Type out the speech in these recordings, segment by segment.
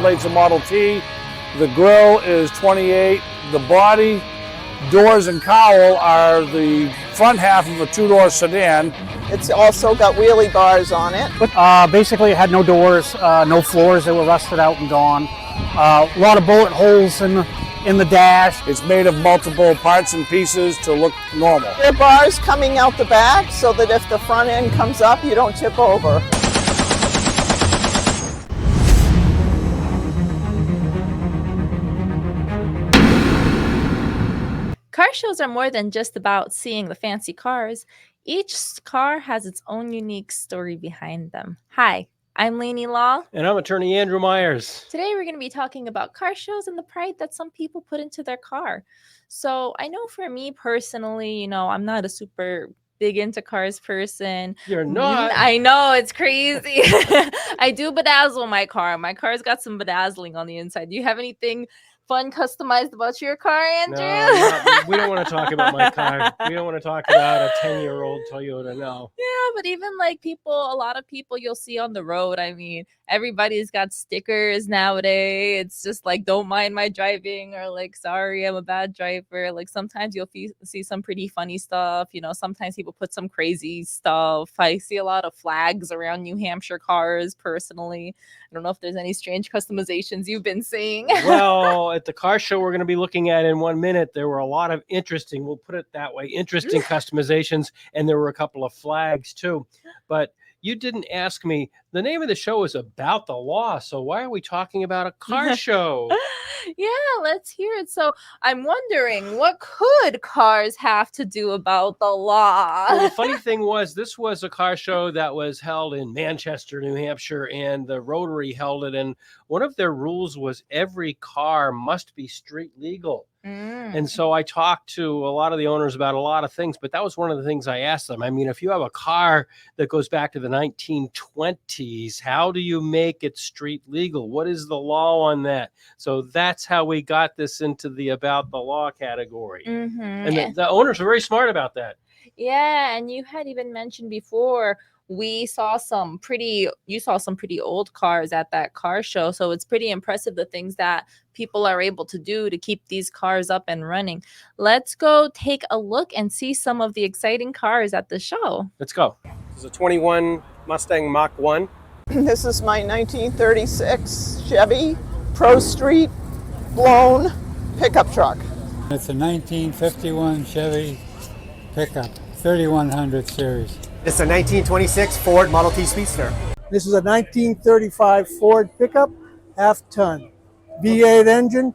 headlights are Model T. The grille is 28. The body, doors, and cowl are the front half of a two-door sedan. It's also got wheelie bars on it. Basically, it had no doors, no floors. They were rusted out and gone. A lot of bullet holes in the dash. It's made of multiple parts and pieces to look normal. There are bars coming out the back so that if the front end comes up, you don't tip over. Car shows are more than just about seeing the fancy cars. Each car has its own unique story behind them. Hi, I'm Lainey Law. And I'm attorney Andrew Myers. Today we're going to be talking about car shows and the pride that some people put into their car. So I know for me personally, I'm not a super big into cars person. You're not? I know, it's crazy. I do bedazzle my car. My car's got some bedazzling on the inside. Do you have anything fun customized about your car, Andrew? No, we don't want to talk about my car. We don't want to talk about a 10-year-old Toyota, no. Yeah, but even like a lot of people you'll see on the road, I mean, everybody's got stickers nowadays. It's just like, don't mind my driving, or like, sorry, I'm a bad driver. Like sometimes you'll see some pretty funny stuff. Sometimes people put some crazy stuff. I see a lot of flags around New Hampshire cars personally. I don't know if there's any strange customizations you've been seeing. Well, at the car show we're going to be looking at in 1 minute, there were a lot of interesting, we'll put it that way, interesting customizations, and there were a couple of flags too. But you didn't ask me. The name of the show is About the Law, so why are we talking about a car show? Yeah, let's hear it. So I'm wondering, what could cars have to do about the law? Well, the funny thing was, this was a car show that was held in Manchester, New Hampshire, and the Rotary held it. And one of their rules was every car must be street legal. And so I talked to a lot of the owners about a lot of things, but that was one of the things I asked them. I mean, if you have a car that goes back to the 1920s, how do you make it street legal? What is the law on that? So that's how we got this into the About the Law category. And the owners are very smart about that. Yeah, and you had even mentioned before, you saw some pretty old cars at that car show. So it's pretty impressive the things that people are able to do to keep these cars up and running. Let's go take a look and see some of the exciting cars at the show. Let's go. This is a 21 Mustang Mach 1. This is my 1936 Chevy Pro Street blown pickup truck. It's a 1951 Chevy pickup, 3100 series. This is a 1926 Ford Model T Speedster. This is a 1935 Ford pickup, half-ton, V8 engine,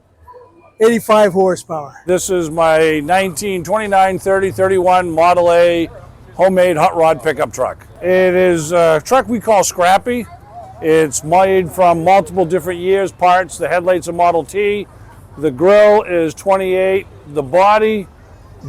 85 horsepower. This is my 1929, 30, 31 Model A homemade hot rod pickup truck. It is a truck we call Scrappy. It's made from multiple different years, parts. The headlights are Model T. The grille is 28. The body,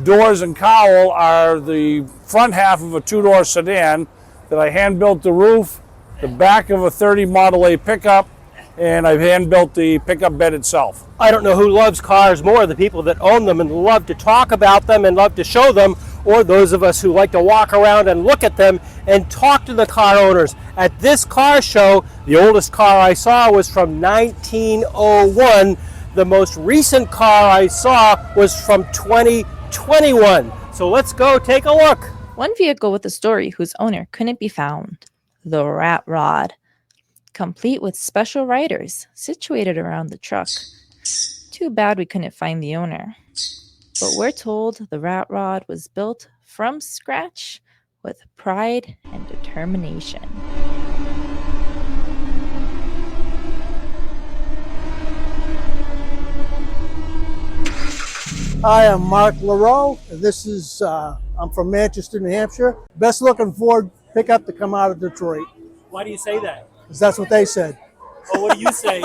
doors, and cowl are the front half of a two-door sedan that I hand-built the roof, the back of a 30 Model A pickup, and I've hand-built the pickup bed itself. I don't know who loves cars more, the people that own them and love to talk about them and love to show them, or those of us who like to walk around and look at them and talk to the car owners. At this car show, the oldest car I saw was from 1901. The most recent car I saw was from 2021. So let's go take a look. One vehicle with a story whose owner couldn't be found. The Rat Rod. Complete with special riders situated around the truck. Too bad we couldn't find the owner. But we're told the Rat Rod was built from scratch with pride and determination. Hi, I'm Mark LaRoe. This is, I'm from Manchester, New Hampshire. Best looking Ford pickup to come out of Detroit. Why do you say that? Because that's what they said. Oh, what do you say?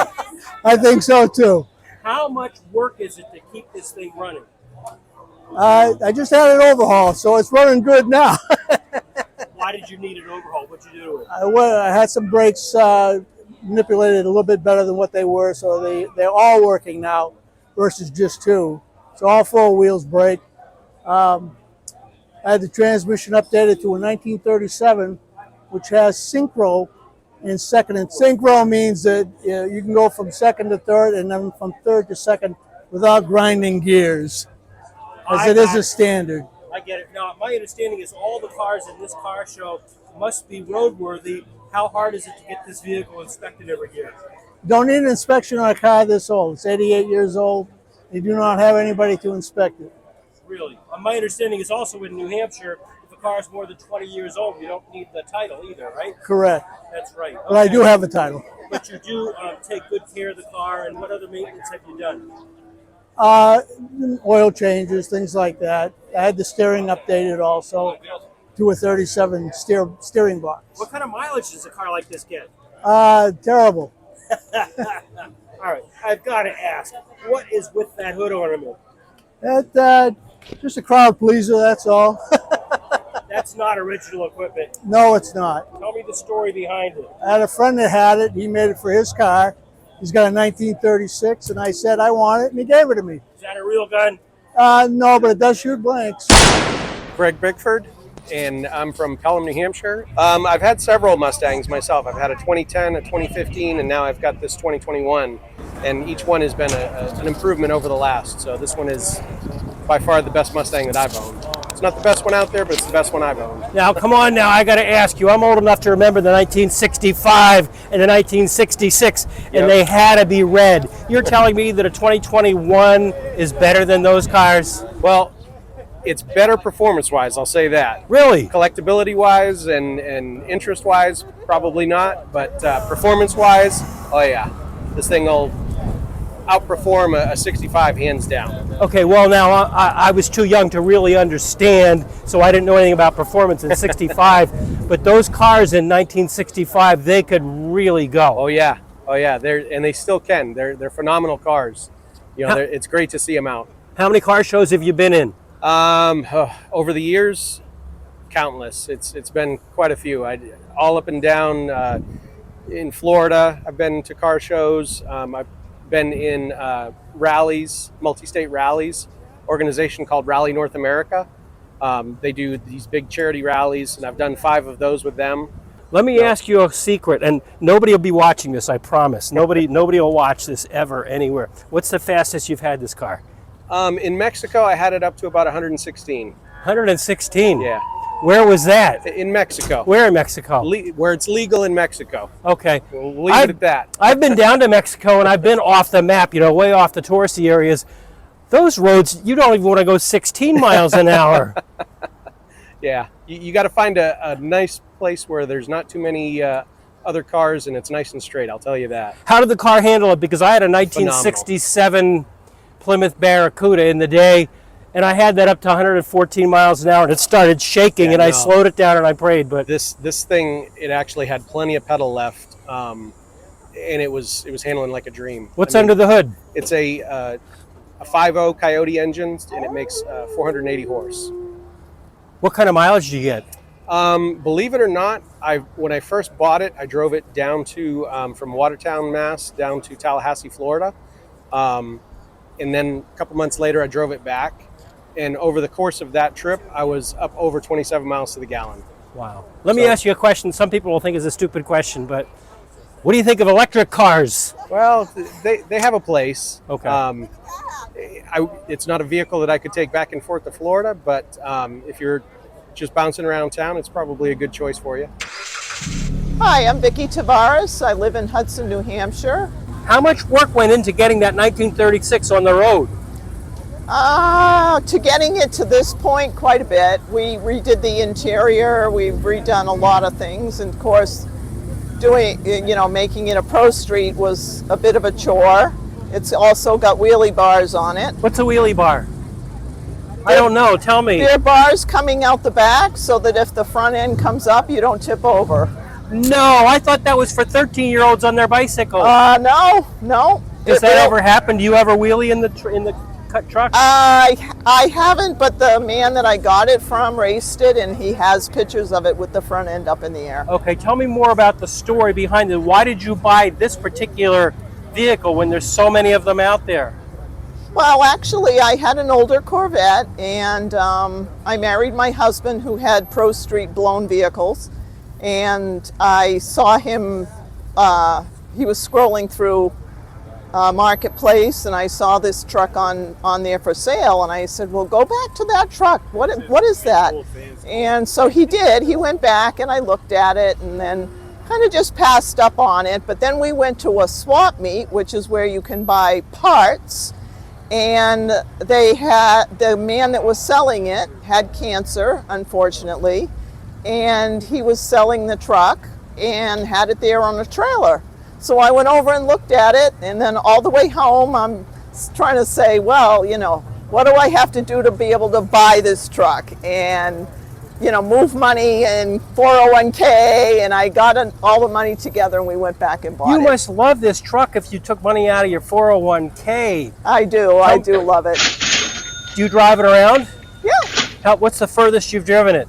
I think so too. How much work is it to keep this thing running? I just had an overhaul, so it's running good now. Why did you need an overhaul? What'd you do to it? I had some brakes manipulated a little bit better than what they were, so they're all working now versus just two. So all four wheels brake. I had the transmission updated to a 1937, which has synchro And second and synchro means that you can go from second to third and then from third to second without grinding gears, as it is a standard. I get it. Now, my understanding is all the cars in this car show must be roadworthy. How hard is it to get this vehicle inspected every year? Don't need an inspection on a car this old. It's 88 years old. They do not have anybody to inspect it. Really? My understanding is also in New Hampshire, if a car is more than 20 years old, you don't need the title either, right? Correct. That's right. But I do have a title. But you do take good care of the car, and what other maintenance have you done? Oil changes, things like that. I had the steering updated also to a 37 steering box. What kind of mileage does a car like this get? Terrible. All right, I've got to ask, what is with that hood ornament? Just a crowd pleaser, that's all. That's not original equipment. No, it's not. Tell me the story behind it. I had a friend that had it. He made it for his car. He's got a 1936, and I said, I want it, and he gave it to me. Is that a real gun? No, but it does shoot blanks. Greg Bickford, and I'm from Pelham, New Hampshire. I've had several Mustangs myself. I've had a 2010, a 2015, and now I've got this 2021. And each one has been an improvement over the last. So this one is by far the best Mustang that I've owned. It's not the best one out there, but it's the best one I've owned. Now, come on now, I got to ask you. I'm old enough to remember the 1965 and the 1966, and they had to be red. You're telling me that a 2021 is better than those cars? Well, it's better performance-wise, I'll say that. Really? Collectability-wise and interest-wise, probably not. But performance-wise, oh yeah. This thing will outperform a 65 hands down. Okay, well now I was too young to really understand, so I didn't know anything about performance in 65. But those cars in 1965, they could really go. Oh yeah, and they still can. They're phenomenal cars. You know, it's great to see them out. How many car shows have you been in? Over the years, countless. It's been quite a few. All up and down. In Florida, I've been to car shows. I've been in rallies, multi-state rallies, organization called Rally North America. They do these big charity rallies, and I've done 5 of those with them. Let me ask you a secret, and nobody will be watching this, I promise. Nobody will watch this ever, anywhere. What's the fastest you've had this car? In Mexico, I had it up to about 116. 116? Yeah. Where was that? In Mexico. Where in Mexico? Where it's legal in Mexico. Okay. We'll leave it at that. I've been down to Mexico, and I've been off the map, way off the touristy areas. Those roads, you don't even want to go 16 miles an hour. Yeah. You got to find a nice place where there's not too many other cars, and it's nice and straight, I'll tell you that. How did the car handle it? Because I had a 1967 Plymouth Barracuda in the day, and I had that up to 114 miles an hour, and it started shaking, and I slowed it down, and I prayed. But this thing, it actually had plenty of pedal left, and it was handling like a dream. What's under the hood? It's a 5.0 Coyote engine, and it makes 480 horse. What kind of mileage do you get? Believe it or not, when I first bought it, I drove it down to from Watertown, Mass, down to Tallahassee, Florida, and then a couple months later, I drove it back. And over the course of that trip, I was up over 27 miles to the gallon. Wow. Let me ask you a question. Some people will think it's a stupid question, but what do you think of electric cars? Well, they have a place. Okay. It's not a vehicle that I could take back and forth to Florida, but if you're just bouncing around town, it's probably a good choice for you. Hi, I'm Vicki Tavares. I live in Hudson, New Hampshire. How much work went into getting that 1936 on the road? To getting it to this point, quite a bit. We redid the interior, we've redone a lot of things, and of course, making it a pro street was a bit of a chore. It's also got wheelie bars on it. What's a wheelie bar? I don't know, tell me. There are bars coming out the back so that if the front end comes up, you don't tip over. No, I thought that was for 13-year-olds on their bicycle. No. Does that ever happen? Do you ever wheelie in the truck? I haven't, but the man that I got it from raced it, and he has pictures of it with the front end up in the air. Okay, tell me more about the story behind it. Why did you buy this particular vehicle when there's so many of them out there? Well, actually, I had an older Corvette, and I married my husband who had Pro Street blown vehicles. and I saw him. He was scrolling through Marketplace, and I saw this truck on there for sale, and I said, well, go back to that truck. What is that? And so he did. He went back, and I looked at it, and then kind of just passed up on it. But then we went to a swap meet, which is where you can buy parts, and they had, the man that was selling it had cancer, unfortunately, and he was selling the truck and had it there on a trailer. So I went over and looked at it, and then all the way home, I'm trying to say, well, you know, what do I have to do to be able to buy this truck? And, you know, move money and 401k, and I got all the money together, and we went back and bought it. You must love this truck if you took money out of your 401k. I do love it. Do you drive it around? Yeah. What's the furthest you've driven it?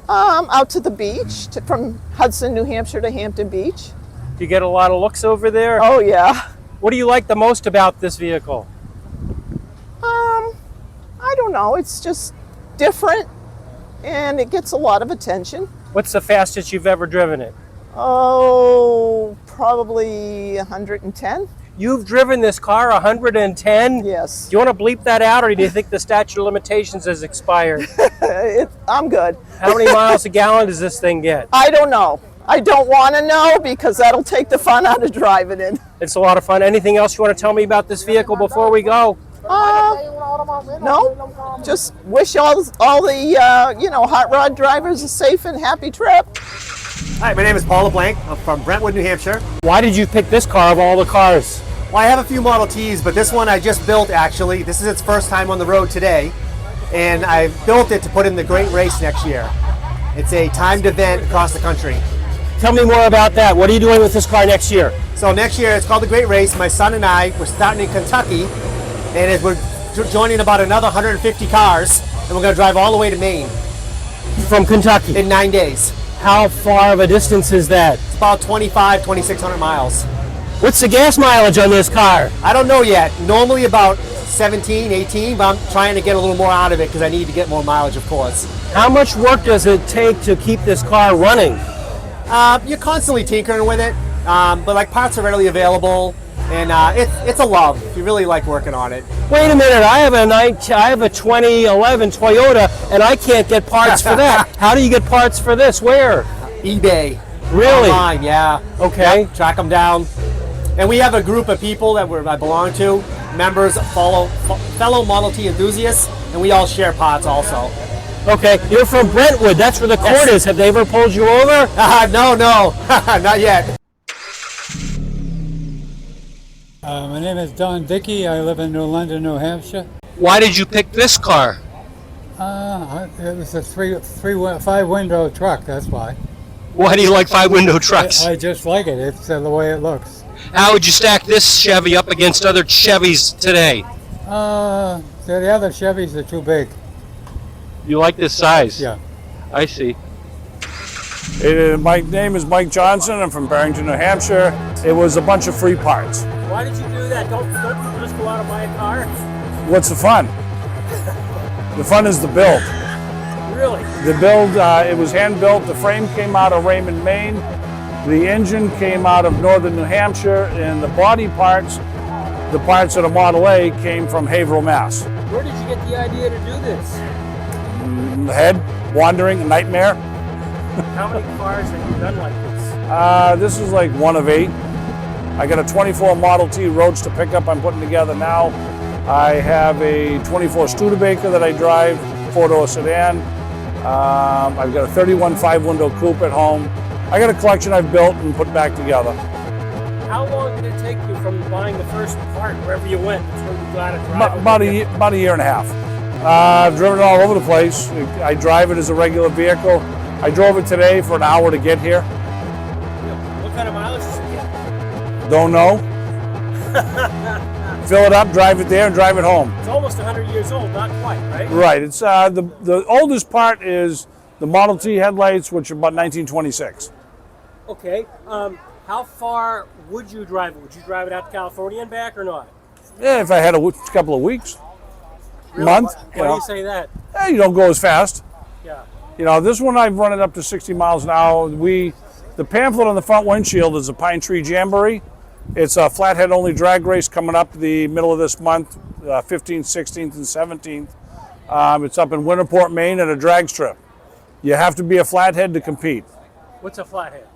Out to the beach, from Hudson, New Hampshire to Hampton Beach. Do you get a lot of looks over there? Oh, yeah. What do you like the most about this vehicle? I don't know. It's just different, and it gets a lot of attention. What's the fastest you've ever driven it? Oh, probably 110. You've driven this car 110? Yes. Do you want to bleep that out, or do you think the statute of limitations has expired? I'm good. How many miles a gallon does this thing get? I don't know. I don't want to know, because that'll take the fun out of driving it. It's a lot of fun. Anything else you want to tell me about this vehicle before we go? No. Just wish all the hot rod drivers a safe and happy trip. Hi, my name is Paula Blank. I'm from Brentwood, New Hampshire. Why did you pick this car of all the cars? Well, I have a few Model Ts, but this one I just built actually. This is its first time on the road today, and I built it to put in the Great Race next year. It's a timed event across the country. Tell me more about that. What are you doing with this car next year? So next year it's called the Great Race. My son and I, we're starting in Kentucky, and we're joining about another 150 cars, and we're going to drive all the way to Maine. From Kentucky? In 9 days. How far of a distance is that? It's about 2,600 miles. What's the gas mileage on this car? I don't know yet. Normally about 17, 18, but I'm trying to get a little more out of it because I need to get more mileage, of course. How much work does it take to keep this car running? You're constantly tinkering with it, but like parts are readily available, and it's a love. You really like working on it. Wait a minute, I have a 2011 Toyota, and I can't get parts for that. How do you get parts for this? Where? eBay. Really? Online, yeah. Okay. Yep, track them down. And we have a group of people that I belong to, members, fellow Model T enthusiasts, and we all share parts also. Okay, you're from Brentwood. That's where the court is. Have they ever pulled you over? No, not yet. My name is Don Dickey. I live in New London, New Hampshire. Why did you pick this car? It was a five-window truck, that's why. Why do you like five-window trucks? I just like it. It's the way it looks. How would you stack this Chevy up against other Chevys today? The other Chevys are too big. You like this size? Yeah. I see. My name is Mike Johnson. I'm from Barrington, New Hampshire. It was a bunch of free parts. Why did you do that? Don't you just go out and buy a car? What's the fun? The fun is the build. Really? The build, it was hand built. The frame came out of Raymond, Maine. The engine came out of northern New Hampshire, and the body parts, the parts of the Model A, came from Haverhill, Mass. Where did you get the idea to do this? The head, wandering, a nightmare. How many cars have you done like this? This is like one of 8. I got a 24 Model T Roadster pickup I'm putting together now. I have a 24 Studebaker that I drive, 4-door sedan. I've got a 31 5-window coupe at home. I got a collection I've built and put back together. How long did it take you from buying the first part, wherever you went, until you got it driving? About a year and a half. I've driven it all over the place. I drive it as a regular vehicle. I drove it today for an hour to get here. What kind of mileage does it get? Don't know. Fill it up, drive it there, and drive it home. It's almost 100 years old, not quite, right? Right. It's the oldest part is the Model T headlights, which are about 1926. Okay. How far would you drive it? Would you drive it out to California and back or not? Yeah, if I had a couple of weeks, Really? month. Why do you say that? You don't go as fast. Yeah. You know, this one I've run it up to 60 miles an hour. The pamphlet on the front windshield is a Pine Tree Jamboree. It's a flathead only drag race coming up the middle of this month, 15th, 16th, and 17th. It's up in Winterport, Maine at a drag strip. You have to be a flathead to compete. What's a flathead?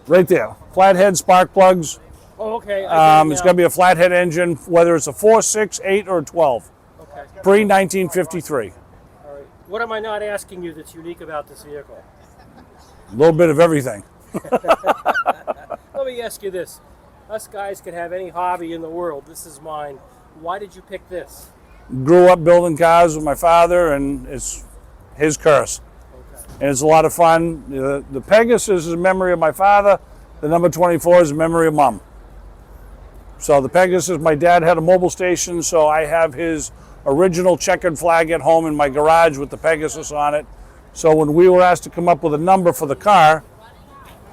Right there. Flathead, spark plugs. Oh, okay. It's going to be a flathead engine, whether it's a 4, 6, 8, or 12. Okay. Pre-1953. All right. What am I not asking you that's unique about this vehicle? A little bit of everything. Let me ask you this. Us guys could have any hobby in the world. This is mine. Why did you pick this? Grew up building cars with my father, and it's his curse. Okay. And it's a lot of fun. The Pegasus is a memory of my father. The number 24 is a memory of Mom. So the Pegasus, my dad had a mobile station, so I have his original checkered flag at home in my garage with the Pegasus on it. So when we were asked to come up with a number for the car,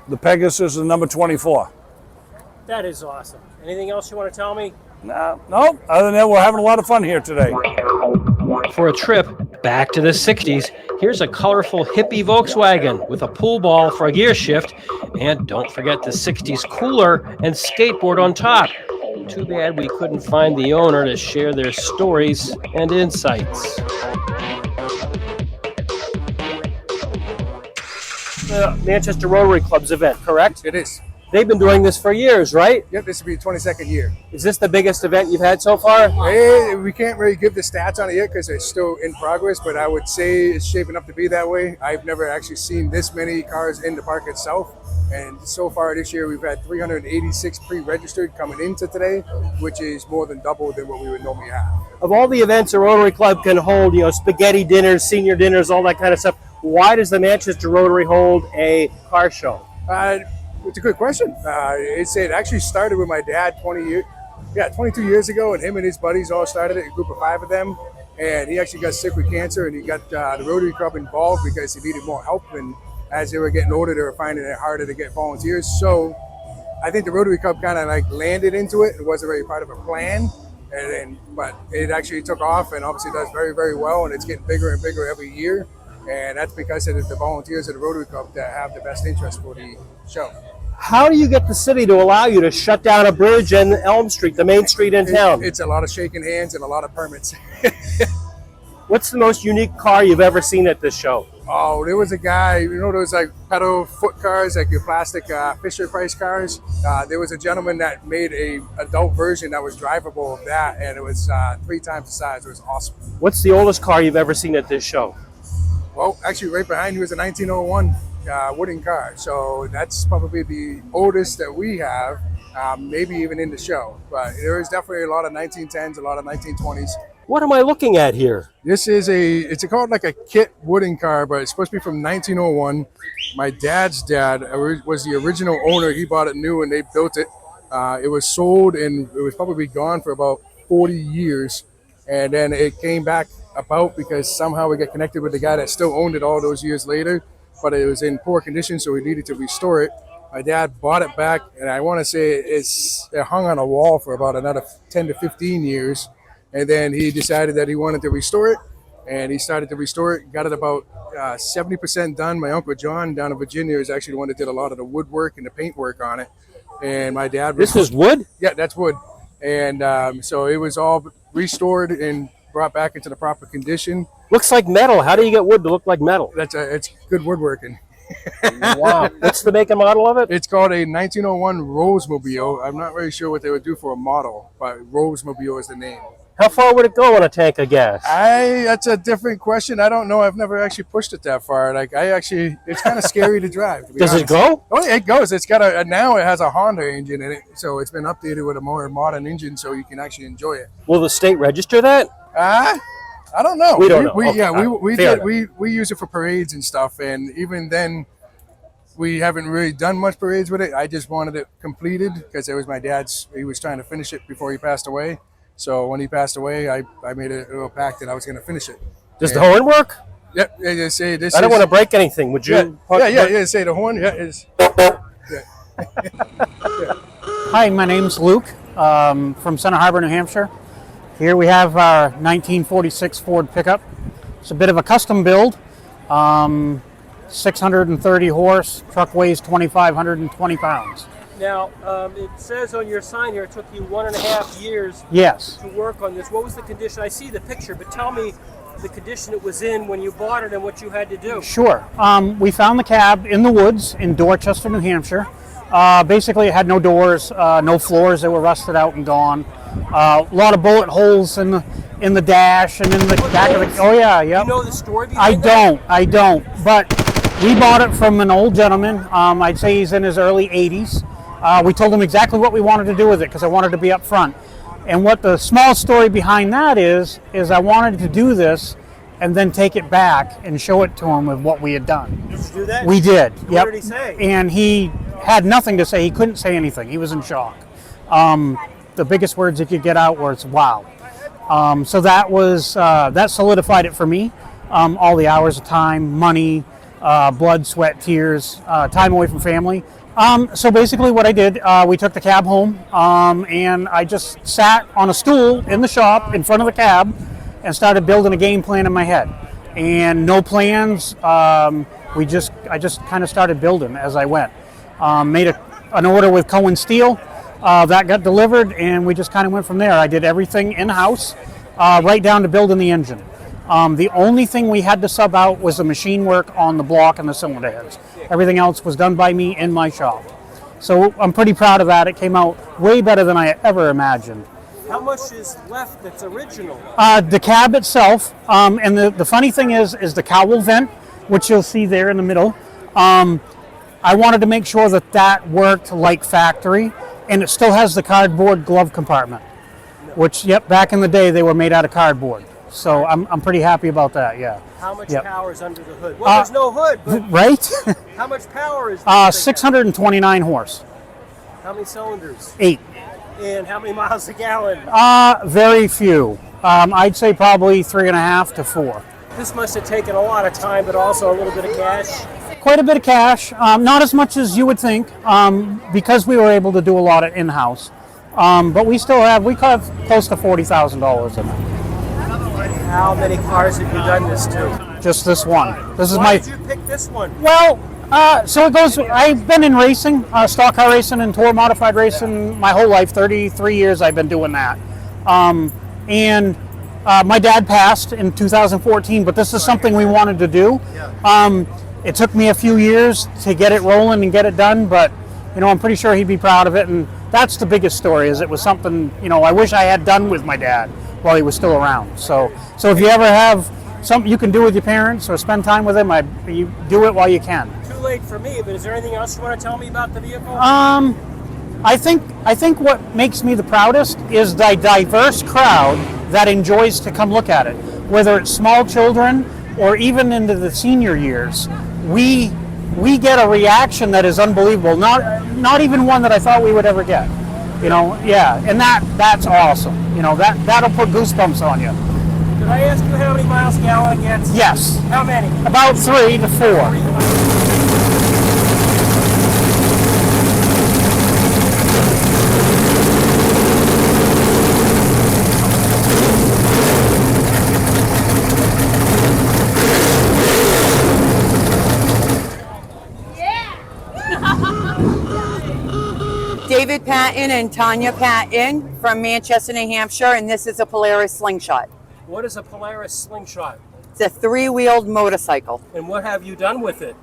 the Pegasus is number 24. That is awesome. Anything else you want to tell me? No. Other than that, we're having a lot of fun here today. For a trip back to the 60s, here's a colorful hippie Volkswagen with a pool ball for a gear shift, and don't forget the 60s cooler and skateboard on top. Too bad we couldn't find the owner to share their stories and insights. The Manchester Rotary Club's event, correct? It is. They've been doing this for years, right? Yep, this will be the 22nd year. Is this the biggest event you've had so far? We can't really give the stats on it yet because it's still in progress, but I would say it's shaping up to be that way. I've never actually seen this many cars in the park itself. And so far this year, we've had 386 pre-registered coming into today, which is more than double than what we would normally have. Of all the events a Rotary Club can hold, spaghetti dinners, senior dinners, all that kind of stuff, why does the Manchester Rotary hold a car show? It's a good question. It actually started with my dad 22 years ago, and him and his buddies all started it, a group of 5 of them. And he actually got sick with cancer, and he got the Rotary Club involved because he needed more help. And as they were getting older, they were finding it harder to get volunteers. So I think the Rotary Club kind of landed into it. It wasn't really part of a plan, but it actually took off and obviously does very, very well. And it's getting bigger and bigger every year. And that's because of the volunteers of the Rotary Club that have the best interest for the show. How do you get the city to allow you to shut down a bridge in Elm Street, the main street in town? It's a lot of shaking hands and a lot of permits. What's the most unique car you've ever seen at this show? Oh, there was a guy, those pedal foot cars, like your plastic Fisher Price cars. There was a gentleman that made a adult version that was drivable of that, and it was 3 times the size. It was awesome. What's the oldest car you've ever seen at this show? Well, actually, right behind you is a 1901 wooden car. So that's probably the oldest that we have, maybe even in the show. But there is definitely a lot of 1910s, a lot of 1920s. What am I looking at here? This is it's called like a kit wooden car, but it's supposed to be from 1901. My dad's dad was the original owner. He bought it new and they built it. It was sold and it was probably gone for about 40 years. And then it came back about because somehow we got connected with the guy that still owned it all those years later, but it was in poor condition, so we needed to restore it. My dad bought it back, and I want to say it hung on a wall for about another 10 to 15 years, and then he decided that he wanted to restore it, and he started to restore it, got it about 70% done. My Uncle John down in Virginia is actually the one that did a lot of the woodwork and the paint work on it, and my dad... This is wood? Yeah, that's wood. And so it was all restored and brought back into the proper condition. Looks like metal. How do you get wood to look like metal? It's good woodworking. Wow. What's the make and model of it? It's called a 1901 Rosemobile. I'm not really sure what they would do for a model, but Rosemobile is the name. How far would it go on a tank of gas? That's a different question. I don't know. I've never actually pushed it that far. It's kind of scary to drive. To be Does honest. it go? Oh, yeah, it goes. It's got now it has a Honda engine in it, so it's been updated with a more modern engine, so you can actually enjoy it. Will the state register that? I don't know. We don't know. We use it for parades and stuff, and even then, we haven't really done much parades with it. I just wanted it completed because it was my dad's. He was trying to finish it before he passed away. So when he passed away, I made a little pact that I was going to finish it. Does the horn work? Yep. Yeah, say this. I don't want to break anything. Would you? Yeah. Say the horn. Yeah. Is. Hi, my name's Luke from Center Harbor, New Hampshire. Here we have our 1946 Ford pickup. It's a bit of a custom build. 630 horse. Truck weighs 2,520 pounds. Now, it says on your sign here it took you 1.5 years Yes. to work on this. What was the condition? I see the picture, but tell me the condition it was in when you bought it and what you had to do. Sure. We found the cab in the woods in Dorchester, New Hampshire. Basically, it had no doors, no floors. They were rusted out and gone. A lot of bullet holes in the dash and in the back of the. Oh yeah, yep. You know the story behind I don't. But we bought it from an old gentleman. I'd say he's in his early 80s. We told him exactly what we wanted to do with it because I wanted to be up front. And what the small story behind that is I wanted to do this and then take it back and show it to him with what we had done. Did you do that? We did. What Yep. did he say? And he had nothing to say. He couldn't say anything. He was in shock. The biggest words he could get out was "wow." So that solidified it for me. All the hours of time, money, blood, sweat, tears, time away from family. So basically what I did, we took the cab home, and I just sat on a stool in the shop in front of the cab and started building a game plan in my head. And no plans, I just kind of started building as I went. Made an order with Cohen Steel, that got delivered, and we just kind of went from there. I did everything in-house, right down to building the engine. The only thing we had to sub out was the machine work on the block and the cylinder heads. Everything else was done by me in my shop. So I'm pretty proud of that. It came out way better than I ever imagined. How much is left that's original? The cab itself, and the funny thing is the cowl vent, which you'll see there in the middle. I wanted to make sure that worked like factory, and it still has the cardboard glove compartment, which, yep, back in the day they were made out of cardboard. So I'm pretty happy about that, yeah. How much Yep. power is under the hood? Well, there's no hood, but Right? how much power is this thing? 629 horse, How many cylinders? 8. And how many miles a gallon? Very few. I'd say probably 3.5 to 4. This must have taken a lot of time, but also a little bit of cash. Quite a bit of cash, not as much as you would think, because we were able to do a lot of in-house. But we have close to $40,000 in it. How many cars have you done this to? Just this one. This is Why did you pick this one? Well, so it goes. I've been in racing, stock car racing and tour modified racing my whole life. 33 years I've been doing that. And my dad passed in 2014, but this is something we wanted to do. It took me a few years to get it rolling and get it done, but I'm pretty sure he'd be proud of it. And that's the biggest story. Is it was something I wish I had done with my dad while he was still around. So if you ever have something you can do with your parents or spend time with them, you do it while you can. Too late for me, but is there anything else you want to tell me about the vehicle? I think what makes me the proudest is the diverse crowd that enjoys to come look at it. Whether it's small children or even into the senior years, we get a reaction that is unbelievable. Not even one that I thought we would ever get. Yeah, and that's awesome. That'll put goosebumps on you. Did I ask you how many miles a gallon it gets? Yes. How many? About 3 to 4. David Patton and Tanya Patton from Manchester, New Hampshire, and this is a Polaris Slingshot. What is a Polaris Slingshot? It's a 3-wheeled motorcycle. And what have you done with it?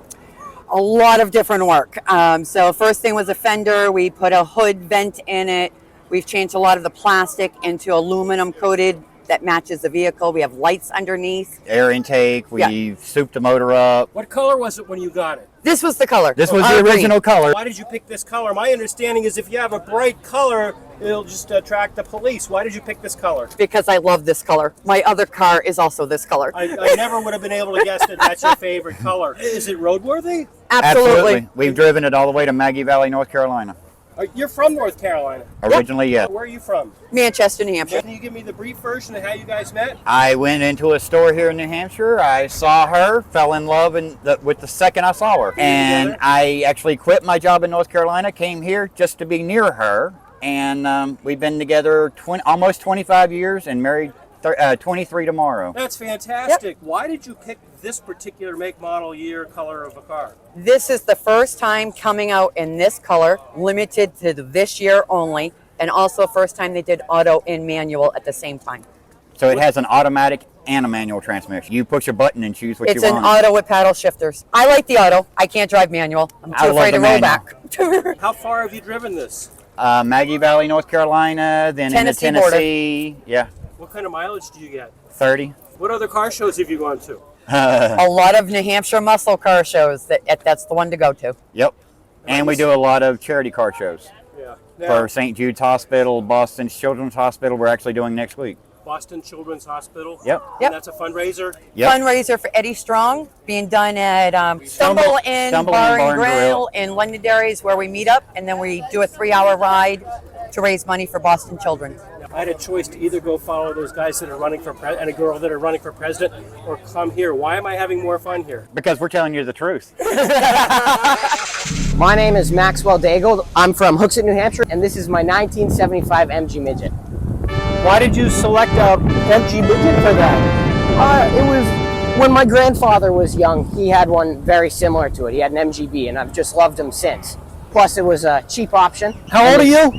A lot of different work. So first thing was a fender. We put a hood vent in it. We've changed a lot of the plastic into aluminum coated that matches the vehicle. We have lights underneath. Air intake, we souped the motor up. What color was it when you got it? This was the color. This was the original color. Why did you pick this color? My understanding is if you have a bright color, it'll just attract the police. Why did you pick this color? Because I love this color. My other car is also this color. I never would have been able to guess that that's your favorite color. Is it roadworthy? Absolutely. We've driven it all the way to Maggie Valley, North Carolina. You're from North Carolina? Originally, yes. Where are you from? Manchester, New Hampshire. Can you give me the brief version of how you guys met? I went into a store here in New Hampshire. I saw her, fell in love with the second I saw her. And I actually quit my job in North Carolina, came here just to be near her. And we've been together almost 25 years and married 23 tomorrow. That's fantastic. Why did you pick this particular make, model, year, color of a car? This is the first time coming out in this color, limited to this year only, and also first time they did auto and manual at the same time. So it has an automatic and a manual transmission. You push a button and choose what It's you an want. auto with paddle shifters. I like the auto. I can't drive manual. I'm I too love afraid the to roll manual. back. How far have you driven this? Maggie Valley, North Carolina, then Tennessee into Tennessee. Yeah, What kind of mileage do you get? 30. What other car shows have you gone to? A lot of New Hampshire muscle car shows. That's the one to go to. Yep. And we do a lot of charity car shows. Yeah. For St. Jude's Hospital, Boston Children's Hospital, we're actually doing next week. Boston Children's Hospital. Yep. And that's a fundraiser. Yep. Fundraiser for Eddie Strong being done at Stumble Inn Stumble Bar Inn and Grill in Londonderry's, where we meet up, and then we do a 3-hour ride to raise money for Boston children. I had a choice to either go follow those guys that are running for president and a girl that are running for president, or come here. Why am I having more fun here? Because we're telling you the truth. My name is Maxwell Daigle. I'm from Hooksett, New Hampshire, and this is my 1975 MG Midget. Why did you select a MG Midget for that? It was when my grandfather was young. He had one very similar to it. He had an MGB, and I've just loved him since. Plus, it was a cheap option. How old are you?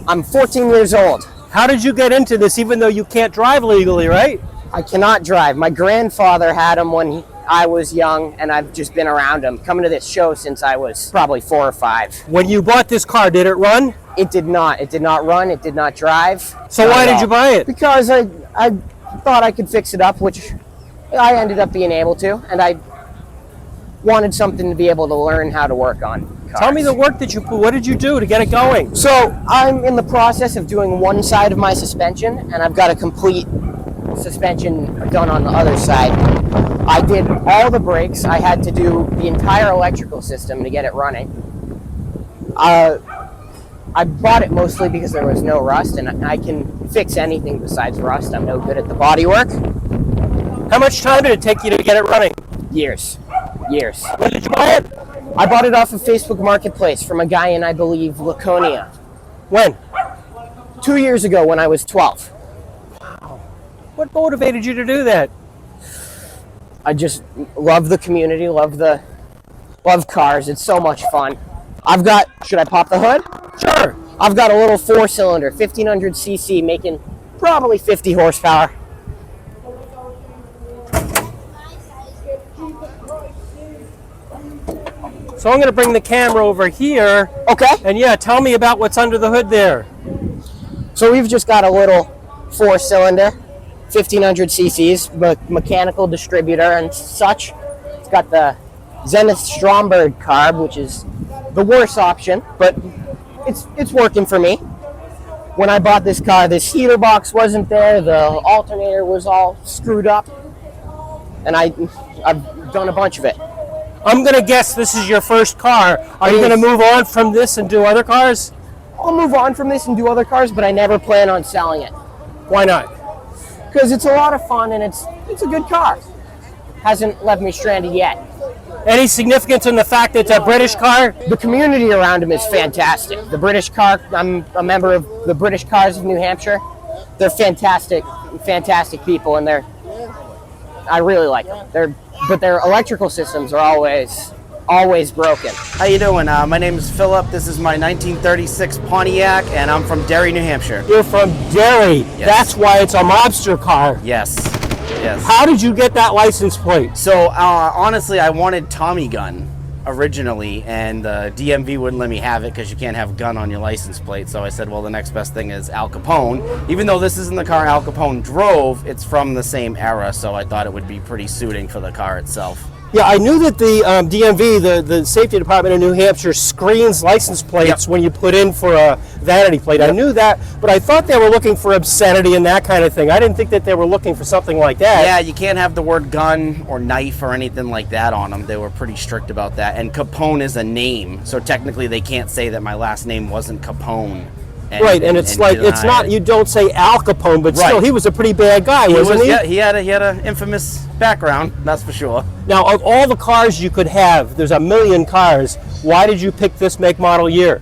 I'm 14 years old. How did you get into this, even though you can't drive legally, right? I cannot drive. My grandfather had him when I was young, and I've just been around him, coming to this show since I was probably 4 or 5. When you bought this car, did it run? It did not. It did not run. It did not drive. So Not why at did all. you buy it? Because I thought I could fix it up, which I ended up being able to, and I wanted something to be able to learn how to work on cars. Tell me the work that you put. What did you do to get it going? So I'm in the process of doing one side of my suspension, and I've got a complete suspension done on the other side. I did all the brakes. I had to do the entire electrical system to get it running. I bought it mostly because there was no rust, and I can fix anything besides rust. I'm no good at the body work. How much time did it take you to get it running? Years. When did you buy it? I bought it off of Facebook Marketplace from a guy in, I believe, Laconia. When? 2 years ago when I was 12. What motivated you to do that? I just love the community, love cars. It's so much fun. I've got, should I pop the hood? Sure. I've got a little 4-cylinder, 1500 cc, making probably 50 horsepower. So I'm going to bring the camera over here. Okay. And yeah, tell me about what's under the hood there. So we've just got a little 4-cylinder, 1500 cc's, mechanical distributor and such. It's got the Zenith Stromberg carb, which is the worst option, but it's working for me. When I bought this car, this heater box wasn't there, the alternator was all screwed up, and I've done a bunch of it. I'm going to guess this is your first car. Are you going to move on from this and do other cars? I'll move on from this and do other cars, but I never plan on selling it. Why not? Because it's a lot of fun and it's a good car. Hasn't left me stranded yet. Any significance in the fact that it's a British car? The community around him is fantastic. The British car, I'm a member of the British Cars of New Hampshire. They're fantastic people, and I really like them. But their electrical systems are always broken. How you doing? My name is Philip. This is my 1936 Pontiac, and I'm from Derry, New Hampshire. You're from Derry. Yes. That's why it's a mobster car. Yes. How did you get that license plate? So honestly, I wanted Tommy gun originally, and the DMV wouldn't let me have it because you can't have gun on your license plate. So I said, well, the next best thing is Al Capone. Even though this isn't the car Al Capone drove, it's from the same era, so I thought it would be pretty suiting for the car itself. Yeah, I knew that the DMV, the Safety Department of New Hampshire, screens license plates when you put in for a vanity plate. I knew that, but I thought they were looking for obscenity and that kind of thing. I didn't think that they were looking for something like that. Yeah, you can't have the word gun or knife or anything like that on them. They were pretty strict about that. And Capone is a name, so technically they can't say that my last name wasn't Capone. And it's not, you don't say Al Capone, but still, he was a pretty bad guy, wasn't he? Yeah, he had an infamous background, that's for sure. Now, of all the cars you could have, there's a million cars. Why did you pick this make, model, year?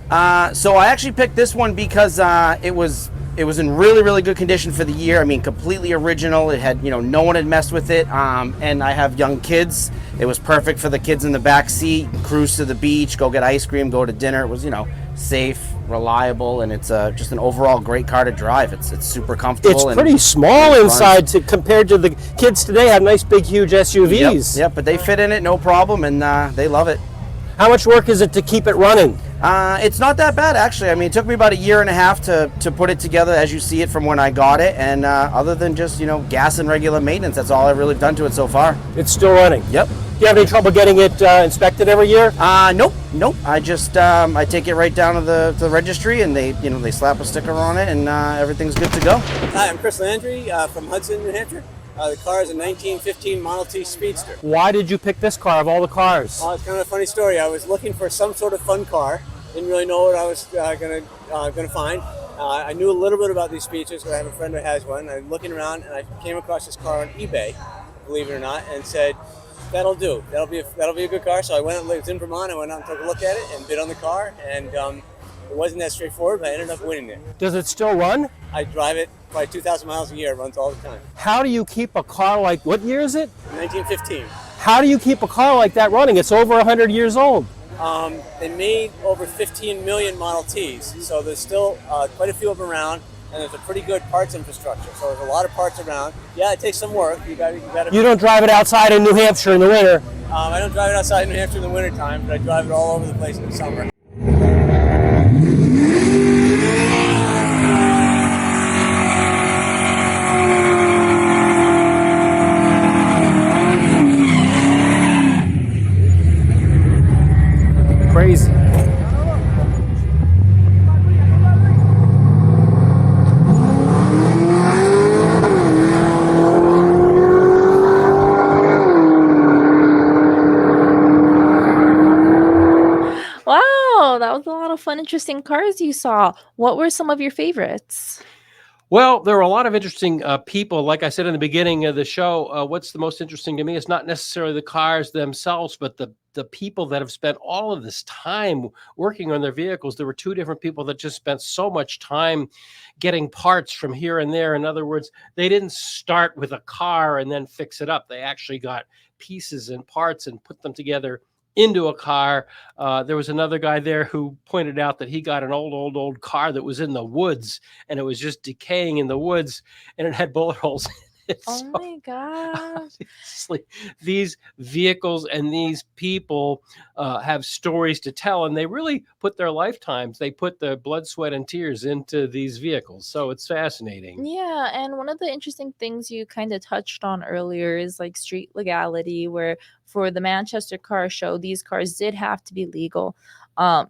So I actually picked this one because it was It was in really, really good condition for the year. I mean, completely original. It had, no one had messed with it. And I have young kids. It was perfect for the kids in the back seat. Cruise to the beach, go get ice cream, go to dinner. It was, safe, reliable, and it's just an overall great car to drive. It's super comfortable. It's pretty small inside compared to the kids today have nice, big, huge SUVs. Yep, but they fit in it no problem, and they love it. How much work is it to keep it running? It's not that bad, actually. I mean, it took me about a year and a half to put it together as you see it from when I got it. And other than just, gas and regular maintenance, that's all I've really done to it so far. It's still running? Yep. Do you have any trouble getting it inspected every year? Nope. I just, I take it right down to the registry, and they slap a sticker on it, and everything's good to go. Hi, I'm Chris Landry from Hudson, New Hampshire. The car is a 1915 Model T Speedster. Why did you pick this car of all the cars? It's kind of a funny story. I was looking for some sort of fun car. Didn't really know what I was gonna find. I knew a little bit about these Speedsters because I have a friend who has one. I'm looking around and I came across this car on eBay, believe it or not, and said, "That'll do. That'll be a good car." So I went. It was in Vermont. I went out and took a look at it and bid on the car. And it wasn't that straightforward, but I ended up winning it. Does it still run? I drive it probably 2,000 miles a year. It runs all the time. How do you keep a car like, what year is it? 1915. How do you keep a car like that running? It's over 100 years old. They made over 15 million Model Ts, so there's still quite a few of them around, and there's a pretty good parts infrastructure. So there's a lot of parts around. Yeah, it takes some work. You got to. You don't drive it outside in New Hampshire in the winter. I don't drive it outside in New Hampshire in the wintertime, but I drive it all over the place in the summer. Crazy. Wow, that was a lot of fun, interesting cars you saw. What were some of your favorites? Well, there are a lot of interesting people. Like I said in the beginning of the show, what's the most interesting to me is not necessarily the cars themselves, but the people that have spent all of this time working on their vehicles. There were two different people that just spent so much time getting parts from here and there. In other words, they didn't start with a car and then fix it up. They actually got pieces and parts and put them together into a car. There was another guy there who pointed out that he got an old car that was in the woods, and it was just decaying in the woods, and it had bullet holes in it. Oh my gosh. Obviously, these vehicles and these people have stories to tell, and they really put their lifetimes, they put their blood, sweat, and tears into these vehicles. So it's fascinating. Yeah, and one of the interesting things you kind of touched on earlier is like street legality, where for the Manchester Car Show, these cars did have to be legal.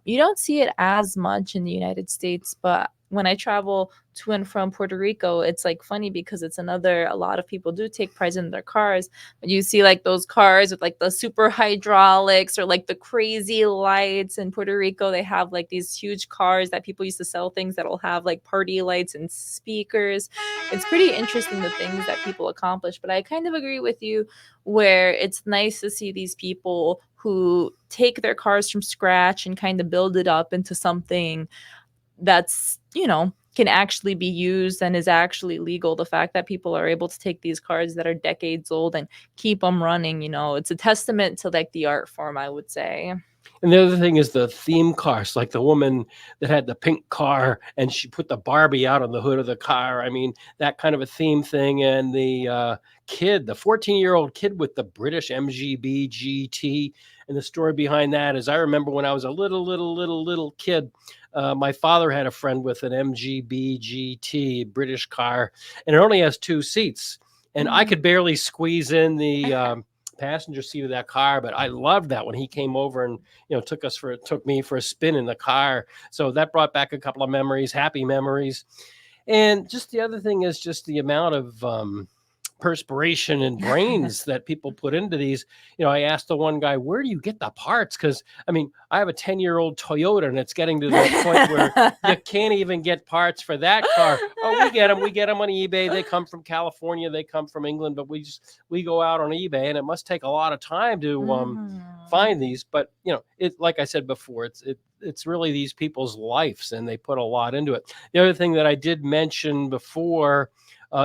You don't see it as much in the United States, but when I travel to and from Puerto Rico, it's like funny because it's a lot of people do take pride in their cars, but you see like those cars with like the super hydraulics or like the crazy lights. In Puerto Rico, they have like these huge cars that people used to sell things that'll have like party lights and speakers. It's pretty interesting the things that people accomplish, but I kind of agree with you where it's nice to see these people who take their cars from scratch and kind of build it up into something that's, can actually be used and is actually legal. The fact that people are able to take these cars that are decades old and keep them running, it's a testament to like the art form, I would say. And the other thing is the theme cars, like the woman that had the pink car and she put the Barbie out on the hood of the car. I mean, that kind of a theme thing. And the kid, the 14-year-old kid with the British MGB GT. And the story behind that is I remember when I was a little kid, my father had a friend with an MGB GT British car, and it only has 2 seats. And I could barely squeeze in the passenger seat of that car, but I loved that when he came over and took me for a spin in the car. So that brought back a couple of memories, happy memories. And just the other thing is just the amount of perspiration and brains that people put into these. I asked the one guy, where do you get the parts? Because I mean, I have a 10-year-old Toyota and it's getting to the point where you can't even get parts for that car. Oh, we get them on eBay. They come from California, they come from England, but we go out on eBay, and it must take a lot of time to find these. But it, like I said before, it's really these people's lives, and they put a lot into it. The other thing that I did mention before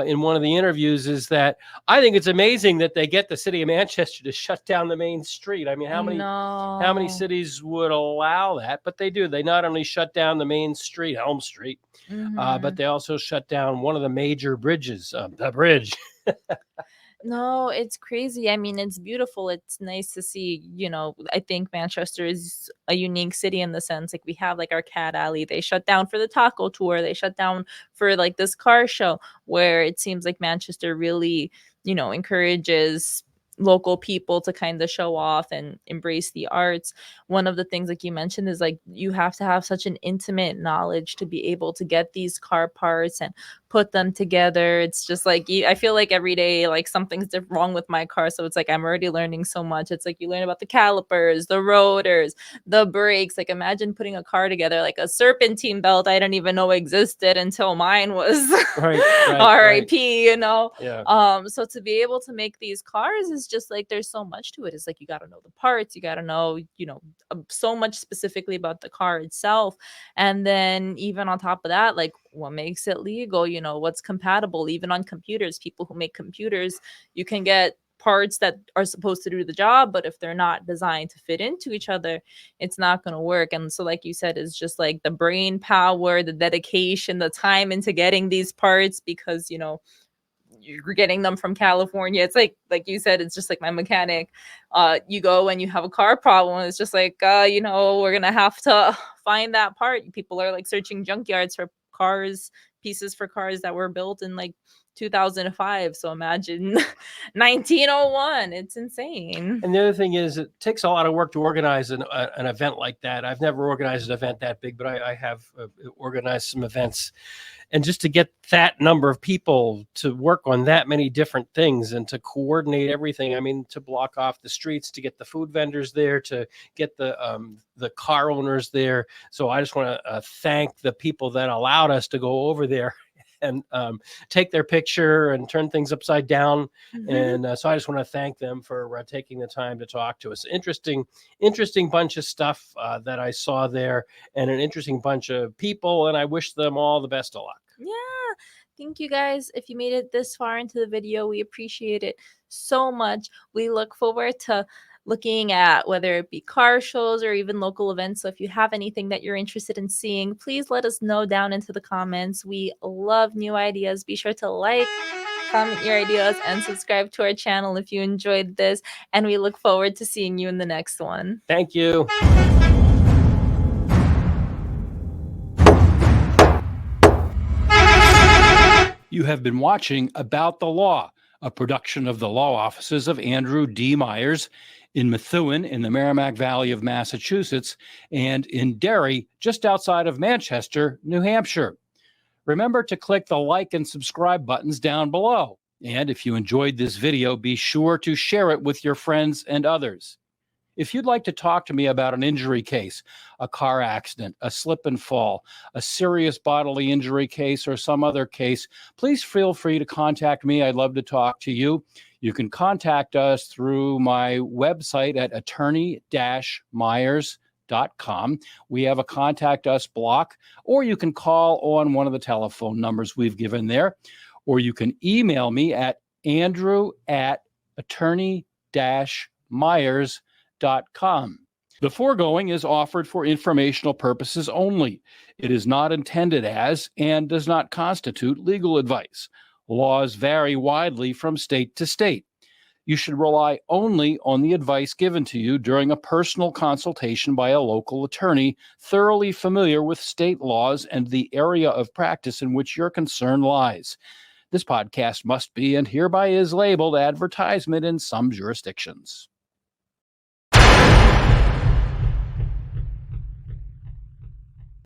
in one of the interviews is that I think it's amazing that they get the city of Manchester to shut down the main street. I mean, how many cities would allow that? But they do. They not only shut down the main street, Elm Street, but they also shut down one of the major bridges, the bridge. No, it's crazy. I mean, it's beautiful. It's nice to see, I think Manchester is a unique city in the sense like we have like our cat alley. They shut down for the taco tour. They shut down for like this car show where it seems like Manchester really, encourages local people to kind of show off and embrace the arts. One of the things like you mentioned is like you have to have such an intimate knowledge to be able to get these car parts and put them together. It's just like I feel like every day like something's wrong with my car, so it's like I'm already learning so much. It's like you learn about the calipers, the rotors, the brakes. Like imagine putting a car together, like a serpentine belt I didn't even know existed until mine was right, RIP, Yeah. So to be able to make these cars is just like there's so much to it. It's like you got to know the parts, you got to know so much specifically about the car itself, and then even on top of that, like what makes it legal, what's compatible. Even on computers, people who make computers, you can get parts that are supposed to do the job, but if they're not designed to fit into each other, it's not going to work. And so like you said, it's just like the brain power, the dedication, the time into getting these parts, because you're getting them from California. It's like you said, it's just like my mechanic. You go and you have a car problem. It's just like, we're going to have to find that part. People are like searching junkyards for pieces for cars that were built in like 2005. So imagine 1901. It's insane. And the other thing is, it takes a lot of work to organize an event like that. I've never organized an event that big, but I have organized some events. And just to get that number of people to work on that many different things and to coordinate everything, I mean, to block off the streets, to get the food vendors there, to get the car owners there. So I just want to thank the people that allowed us to go over there and take their picture and turn things upside down. And so I just want to thank them for taking the time to talk to us. Interesting bunch of stuff that I saw there, and an interesting bunch of people, and I wish them all the best of luck. Yeah. Thank you guys. If you made it this far into the video, we appreciate it so much. We look forward to looking at whether it be car shows or even local events. So if you have anything that you're interested in seeing, please let us know down into the comments. We love new ideas. Be sure to like, comment your ideas, and subscribe to our channel if you enjoyed this. And we look forward to seeing you in the next one. Thank you. You have been watching About the Law, a production of the law offices of Andrew D. Myers in Methuen in the Merrimack Valley of Massachusetts, and in Derry, just outside of Manchester, New Hampshire. Remember to click the like and subscribe buttons down below. And if you enjoyed this video, be sure to share it with your friends and others. If you'd like to talk to me about an injury case, a car accident, a slip and fall, a serious bodily injury case, or some other case, please feel free to contact me. I'd love to talk to you. You can contact us through my website at attorney-myers.com. We have a contact us block, or you can call on one of the telephone numbers we've given there, or you can email me at andrew@attorney-myers.com. The foregoing is offered for informational purposes only. It is not intended as and does not constitute legal advice. Laws vary widely from state to state. You should rely only on the advice given to you during a personal consultation by a local attorney thoroughly familiar with state laws and the area of practice in which your concern lies. This podcast must be and hereby is labeled advertisement in some jurisdictions.